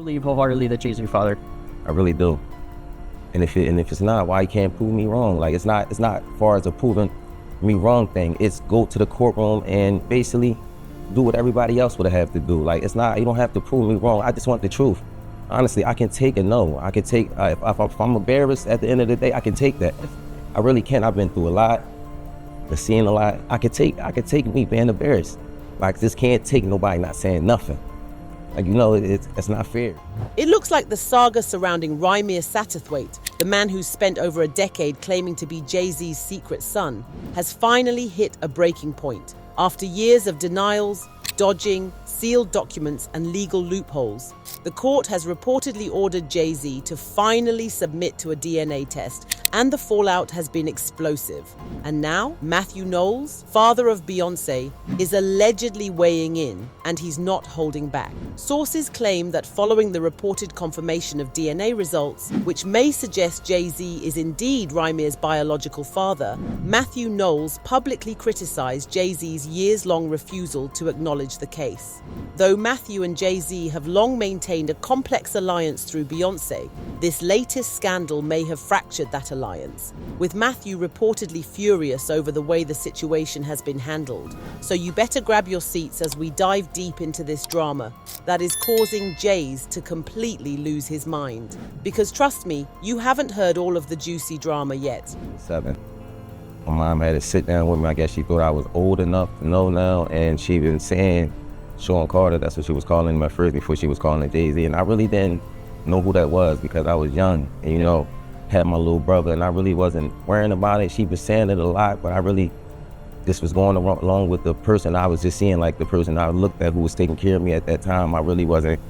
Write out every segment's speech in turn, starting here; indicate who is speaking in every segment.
Speaker 1: believe wholeheartedly that Jay-Z's your father?
Speaker 2: I really do. And if it's not, why you can't prove me wrong? Like, it's not far as a proving me wrong thing. It's go to the courtroom and basically do what everybody else would have to do. Like, it's not, you don't have to prove me wrong. I just want the truth. Honestly, I can take a no. I can take, if I'm embarrassed at the end of the day, I can take that. I really can. I've been through a lot, I've seen a lot. I could take me being embarrassed. Like, just can't take nobody not saying nothing. Like, you know, it's not fair.
Speaker 3: It looks like the saga surrounding Ramifications Satterthwaite, the man who's spent over a decade claiming to be Jay-Z's secret son, has finally hit a breaking point. After years of denials, dodging, sealed documents, and legal loopholes, the court has reportedly ordered Jay-Z to finally submit to a DNA test, and the fallout has been explosive. And now, Mathew Knowles, father of Beyoncé, is allegedly weighing in, and he's not holding back. Sources claim that following the reported confirmation of DNA results, which may suggest Jay-Z is indeed Ramifications' biological father, Mathew Knowles publicly criticized Jay-Z's years-long refusal to acknowledge the case. Though Mathew and Jay-Z have long maintained a complex alliance through Beyoncé, this latest scandal may have fractured that alliance, with Mathew reportedly furious over the way the situation has been handled. So you better grab your seats as we dive deep into this drama that is causing Jay's to completely lose his mind. Because trust me, you haven't heard all of the juicy drama yet.
Speaker 2: 7. My mom had to sit down with me. I guess she thought I was old enough to know now, and she been saying Sean Carter, that's what she was calling him at first before she was calling it Jay-Z, and I really didn't know who that was because I was young and, you know, had my little brother, and I really wasn't worrying about it. She was saying it a lot, but I really just was going along with the person I was just seeing, like the person I looked at who was taking care of me at that time. I really wasn't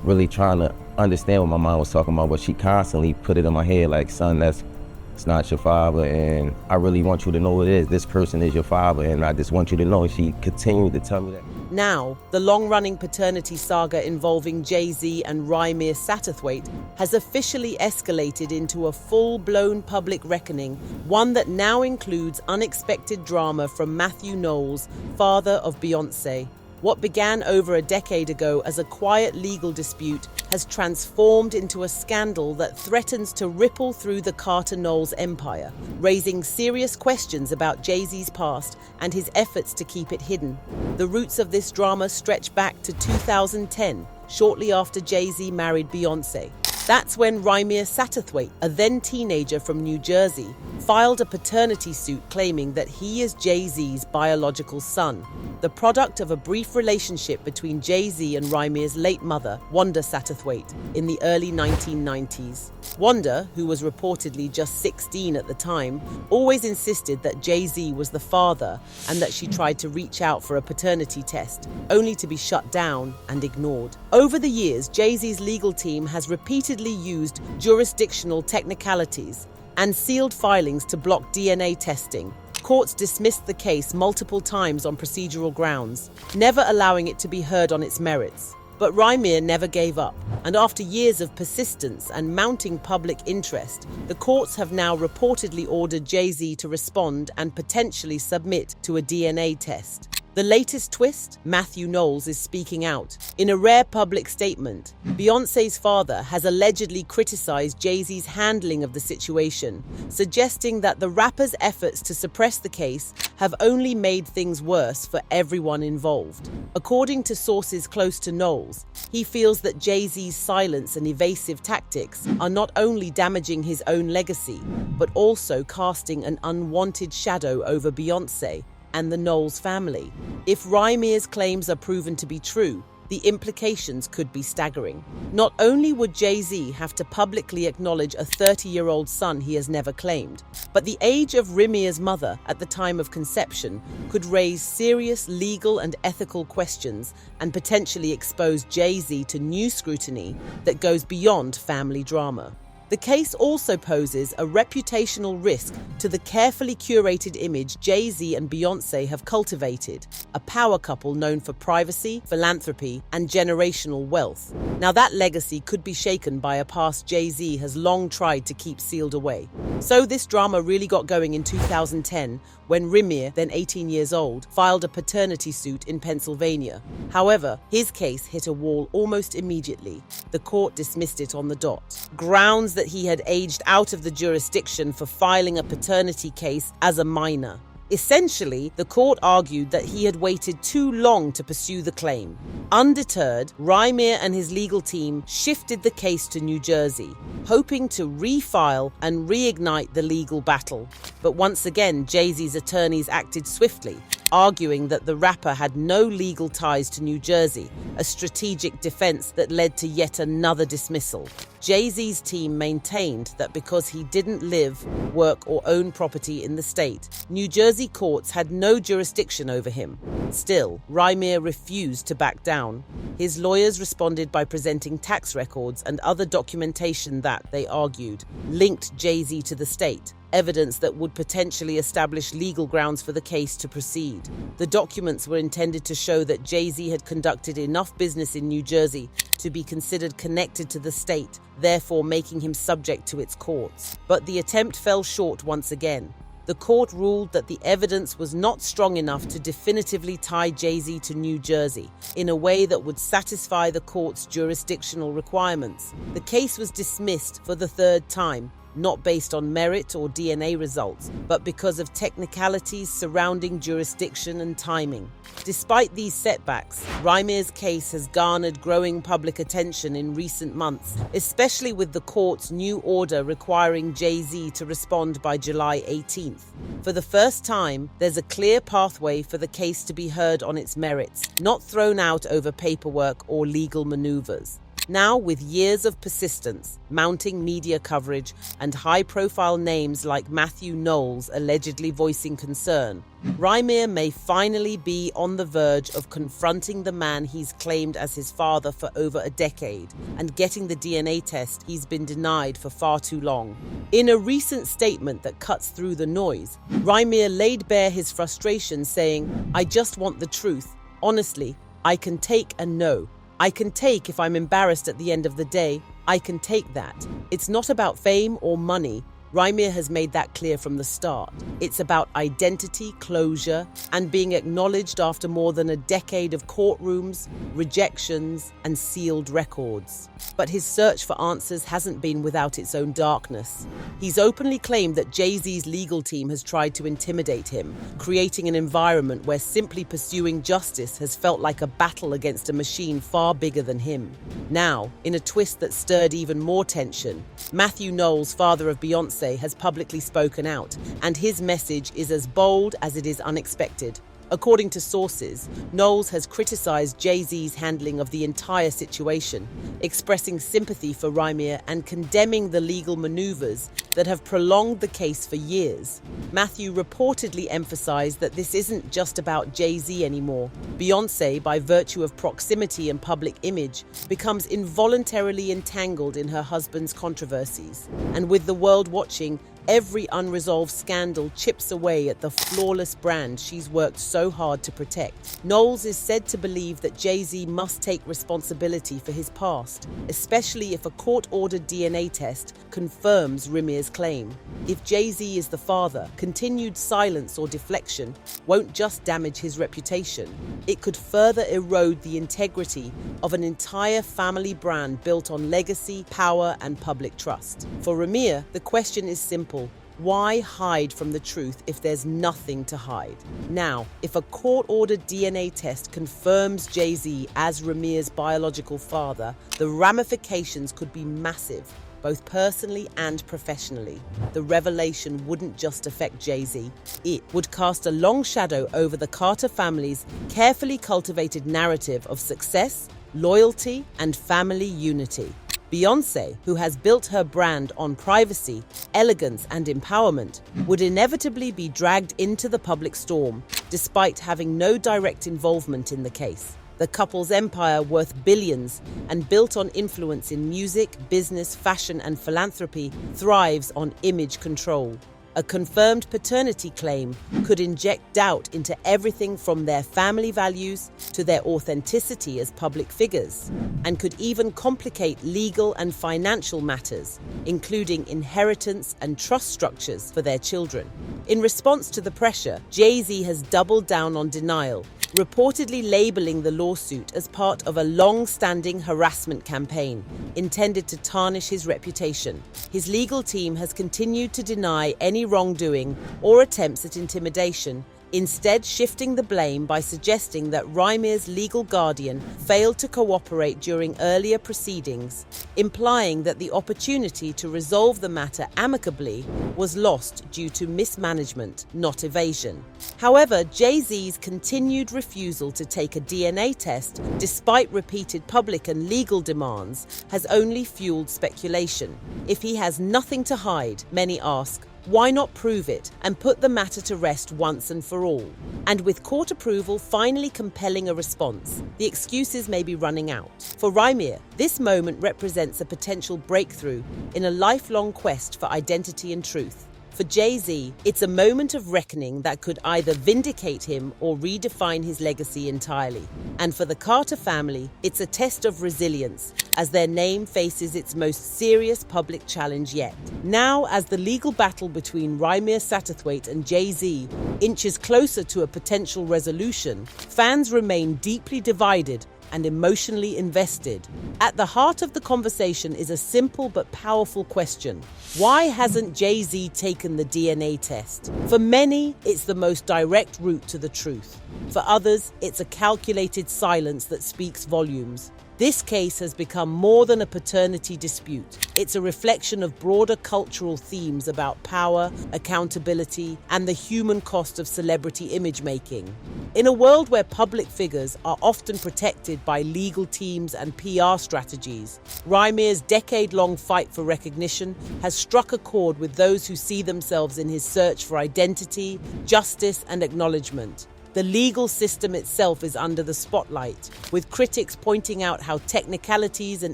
Speaker 2: really trying to understand what my mom was talking about, but she constantly put it in my head like, son, it's not your father, and I really want you to know it is. This person is your father, and I just want you to know. She continued to tell me that.
Speaker 3: Now, the long-running paternity saga involving Jay-Z and Ramifications Satterthwaite has officially escalated into a full-blown public reckoning, one that now includes unexpected drama from Mathew Knowles, father of Beyoncé. What began over a decade ago as a quiet legal dispute has transformed into a scandal that threatens to ripple through the Carter-Knowles empire, raising serious questions about Jay-Z's past and his efforts to keep it hidden. The roots of this drama stretch back to 2010, shortly after Jay-Z married Beyoncé. That's when Ramifications Satterthwaite, a then teenager from New Jersey, filed a paternity suit claiming that he is Jay-Z's biological son, the product of a brief relationship between Jay-Z and Ramifications' late mother, Wanda Satterthwaite, in the early 1990s. Wanda, who was reportedly just 16 at the time, always insisted that Jay-Z was the father and that she tried to reach out for a paternity test, only to be shut down and ignored. Over the years, Jay-Z's legal team has repeatedly used jurisdictional technicalities and sealed filings to block DNA testing. Courts dismissed the case multiple times on procedural grounds, never allowing it to be heard on its merits. But Ramifications never gave up, and after years of persistence and mounting public interest, the courts have now reportedly ordered Jay-Z to respond and potentially submit to a DNA test. The latest twist? Mathew Knowles is speaking out. In a rare public statement, Beyoncé's father has allegedly criticized Jay-Z's handling of the situation, suggesting that the rapper's efforts to suppress the case have only made things worse for everyone involved. According to sources close to Knowles, he feels that Jay-Z's silence and evasive tactics are not only damaging his own legacy, but also casting an unwanted shadow over Beyoncé and the Knowles family. If Ramifications' claims are proven to be true, the implications could be staggering. Not only would Jay-Z have to publicly acknowledge a 30-year-old son he has never claimed, but the age of Ramifications' mother at the time of conception could raise serious legal and ethical questions and potentially expose Jay-Z to new scrutiny that goes beyond family drama. The case also poses a reputational risk to the carefully curated image Jay-Z and Beyoncé have cultivated, a power couple known for privacy, philanthropy, and generational wealth. Now that legacy could be shaken by a past Jay-Z has long tried to keep sealed away. So this drama really got going in 2010 when Ramir, then 18 years old, filed a paternity suit in Pennsylvania. However, his case hit a wall almost immediately. The court dismissed it on the dot. Grounds that he had aged out of the jurisdiction for filing a paternity case as a minor. Essentially, the court argued that he had waited too long to pursue the claim. Undeterred, Ramir and his legal team shifted the case to New Jersey, hoping to refile and reignite the legal battle. But once again, Jay-Z's attorneys acted swiftly, arguing that the rapper had no legal ties to New Jersey, a strategic defense that led to yet another dismissal. Jay-Z's team maintained that because he didn't live, work, or own property in the state, New Jersey courts had no jurisdiction over him. Still, Ramir refused to back down. His lawyers responded by presenting tax records and other documentation that, they argued, linked Jay-Z to the state, evidence that would potentially establish legal grounds for the case to proceed. The documents were intended to show that Jay-Z had conducted enough business in New Jersey to be considered connected to the state, therefore making him subject to its courts. But the attempt fell short once again. The court ruled that the evidence was not strong enough to definitively tie Jay-Z to New Jersey in a way that would satisfy the court's jurisdictional requirements. The case was dismissed for the third time, not based on merit or DNA results, but because of technicalities surrounding jurisdiction and timing. Despite these setbacks, Ramir's case has garnered growing public attention in recent months, especially with the court's new order requiring Jay-Z to respond by July 18th. For the first time, there's a clear pathway for the case to be heard on its merits, not thrown out over paperwork or legal maneuvers. Now, with years of persistence, mounting media coverage, and high-profile names like Mathew Knowles allegedly voicing concern, Ramir may finally be on the verge of confronting the man he's claimed as his father for over a decade and getting the DNA test he's been denied for far too long. In a recent statement that cuts through the noise, Ramir laid bare his frustration, saying, "I just want the truth. Honestly, I can take a no. I can take if I'm embarrassed at the end of the day. I can take that. It's not about fame or money. Ramir has made that clear from the start. It's about identity, closure, and being acknowledged after more than a decade of courtrooms, rejections, and sealed records. But his search for answers hasn't been without its own darkness. He's openly claimed that Jay-Z's legal team has tried to intimidate him, creating an environment where simply pursuing justice has felt like a battle against a machine far bigger than him. Now, in a twist that stirred even more tension, Mathew Knowles, father of Beyoncé, has publicly spoken out, and his message is as bold as it is unexpected. According to sources, Knowles has criticized Jay-Z's handling of the entire situation, expressing sympathy for Ramir and condemning the legal maneuvers that have prolonged the case for years. Mathew reportedly emphasized that this isn't just about Jay-Z anymore. Beyoncé, by virtue of proximity and public image, becomes involuntarily entangled in her husband's controversies. And with the world watching, every unresolved scandal chips away at the flawless brand she's worked so hard to protect. Knowles is said to believe that Jay-Z must take responsibility for his past, especially if a court-ordered DNA test confirms Ramir's claim. If Jay-Z is the father, continued silence or deflection won't just damage his reputation. It could further erode the integrity of an entire family brand built on legacy, power, and public trust. For Ramir, the question is simple. Why hide from the truth if there's nothing to hide? Now, if a court-ordered DNA test confirms Jay-Z as Ramir's biological father, the ramifications could be massive, both personally and professionally. The revelation wouldn't just affect Jay-Z. It would cast a long shadow over the Carter family's carefully cultivated narrative of success, loyalty, and family unity. Beyoncé, who has built her brand on privacy, elegance, and empowerment, would inevitably be dragged into the public storm, despite having no direct involvement in the case. The couple's empire, worth billions and built on influence in music, business, fashion, and philanthropy, thrives on image control. A confirmed paternity claim could inject doubt into everything from their family values to their authenticity as public figures, and could even complicate legal and financial matters, including inheritance and trust structures for their children. In response to the pressure, Jay-Z has doubled down on denial, reportedly labeling the lawsuit as part of a long-standing harassment campaign intended to tarnish his reputation. His legal team has continued to deny any wrongdoing or attempts at intimidation, instead shifting the blame by suggesting that Ramire's legal guardian failed to cooperate during earlier proceedings, implying that the opportunity to resolve the matter amicably was lost due to mismanagement, not evasion. However, Jay-Z's continued refusal to take a DNA test, despite repeated public and legal demands, has only fueled speculation. If he has nothing to hide, many ask, why not prove it and put the matter to rest once and for all? And with court approval finally compelling a response, the excuses may be running out. For Ramire, this moment represents a potential breakthrough in a lifelong quest for identity and truth. For Jay-Z, it's a moment of reckoning that could either vindicate him or redefine his legacy entirely. And for the Carter family, it's a test of resilience as their name faces its most serious public challenge yet. Now, as the legal battle between Ramire Satterthwaite and Jay-Z inches closer to a potential resolution, fans remain deeply divided and emotionally invested. At the heart of the conversation is a simple but powerful question. Why hasn't Jay-Z taken the DNA test? For many, it's the most direct route to the truth. For others, it's a calculated silence that speaks volumes. This case has become more than a paternity dispute. It's a reflection of broader cultural themes about power, accountability, and the human cost of celebrity image-making. In a world where public figures are often protected by legal teams and PR strategies, Ramire's decade-long fight for recognition has struck a chord with those who see themselves in his search for identity, justice, and acknowledgement. The legal system itself is under the spotlight, with critics pointing out how technicalities and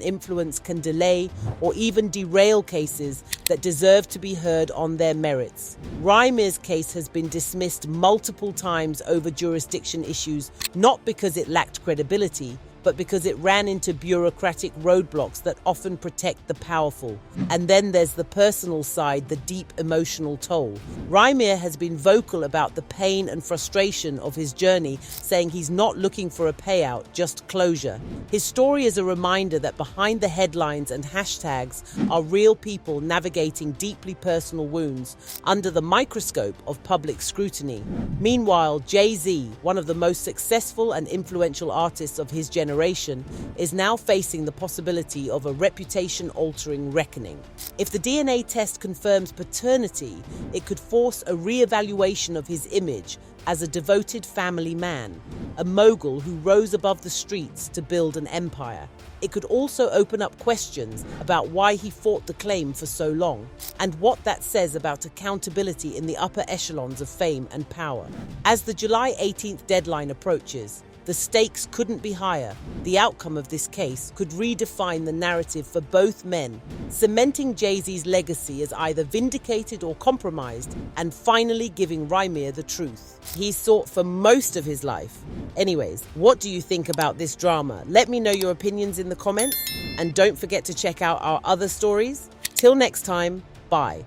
Speaker 3: influence can delay or even derail cases that deserve to be heard on their merits. Ramire's case has been dismissed multiple times over jurisdiction issues, not because it lacked credibility, but because it ran into bureaucratic roadblocks that often protect the powerful. And then there's the personal side, the deep emotional toll. Ramire has been vocal about the pain and frustration of his journey, saying he's not looking for a payout, just closure. His story is a reminder that behind the headlines and hashtags are real people navigating deeply personal wounds under the microscope of public scrutiny. Meanwhile, Jay-Z, one of the most successful and influential artists of his generation, is now facing the possibility of a reputation-altering reckoning. If the DNA test confirms paternity, it could force a re-evaluation of his image as a devoted family man, a mogul who rose above the streets to build an empire. It could also open up questions about why he fought the claim for so long, and what that says about accountability in the upper echelons of fame and power. As the July 18th deadline approaches, the stakes couldn't be higher. The outcome of this case could redefine the narrative for both men, cementing Jay-Z's legacy as either vindicated or compromised, and finally giving Ramire the truth he sought for most of his life. Anyways, what do you think about this drama? Let me know your opinions in the comments, and don't forget to check out our other stories. Till next time, bye.